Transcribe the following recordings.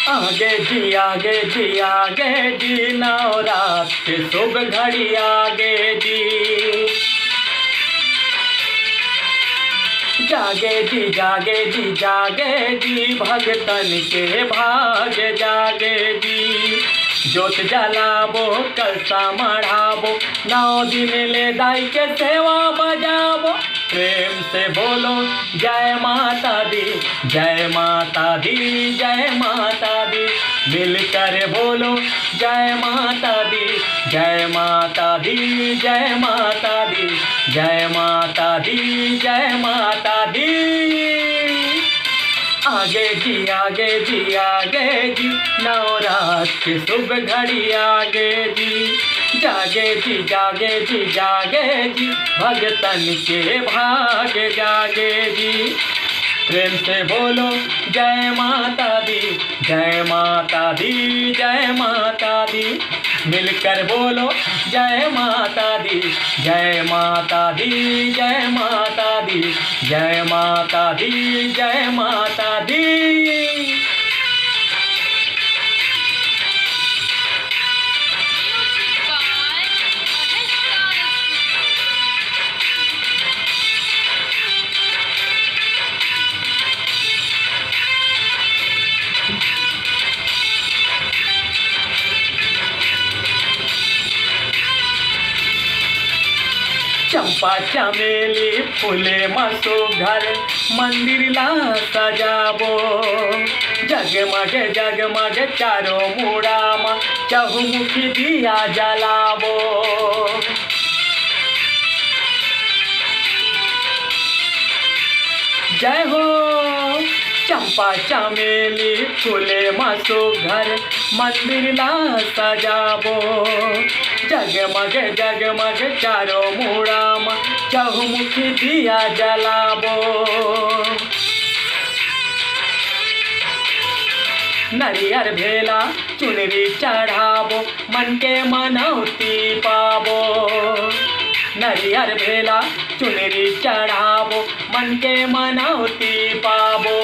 आगे जी नवरात के शुभ घड़ी आगे जी। जागे जी भगतन के भाग जागे जी। जोत जलाबो कलसा मढ़ाबो 9 दिन ले दाई के सेवा बजाबो। प्रेम से बोलो जय माता दी जय माता दी जय माता दी। मिलकर बोलो जय माता दी जय माता दी जय माता दी जय माता दी जय माता दी। आगे जी नवरात की शुभ घड़ी आगे जी। जागे जी भगतन के भाग जागे जी। प्रेम से बोलो जय माता दी जय माता दी जय माता दी। मिलकर बोलो जय माता दी जय माता दी जय माता दी जय माता दी जय माता दी। चंपा चमेली फूले मसो घर मंदिर ला सजाबो। जगमग चारों मुड़ा में चहुमुखी दिया जलाबो। जय हो चंपा चमेली फूले मसो घर मंदिर ला सजाबो। जगमग चारों मुड़ा में चहुमुखी दिया जलाबो। नरियर भेला चुनरी चढ़ाबो मन के मनौती पाबो। नरियर भेला चुनरी चढ़ाबो मन के मनौती पाबो।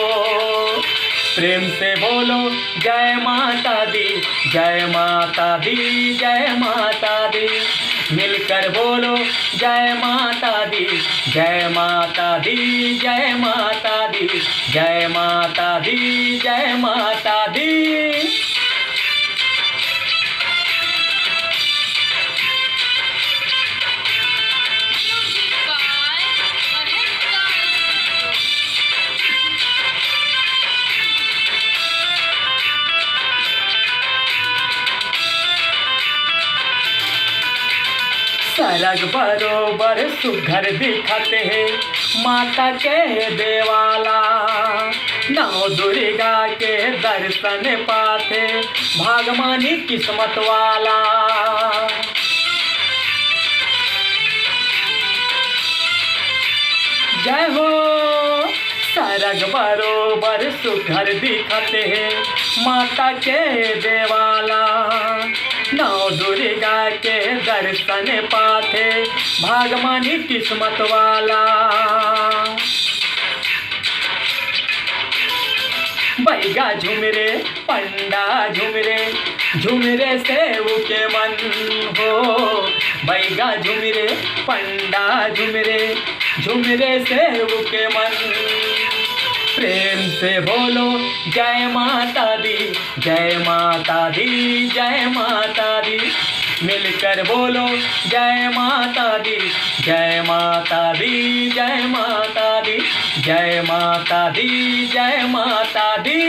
प्रेम से बोलो जय माता दी जय माता दी जय माता दी। मिलकर बोलो जय माता दी जय माता दी जय माता दी जय माता दी जय माता दी। सरग बरोबर सुघर दिखते है माता के देवाला। 9 दुर्गा के दर्शन पाते भागमानी किस्मत वाला। जय हो सरग बरोबर सुघर दिखते है माता के देवाला। 9 दुर्गा के दर्शन पाते भागमानी किस्मत वाला। बैगा झुमरे पंडा झुमरे सेव के मन हो। बैगा झुमरे पंडा झुमरे सेव के मन। प्रेम से बोलो जय माता दी जय माता दी जय माता दी। मिलकर बोलो जय माता दी जय माता दी जय माता दी जय माता दी जय माता दी।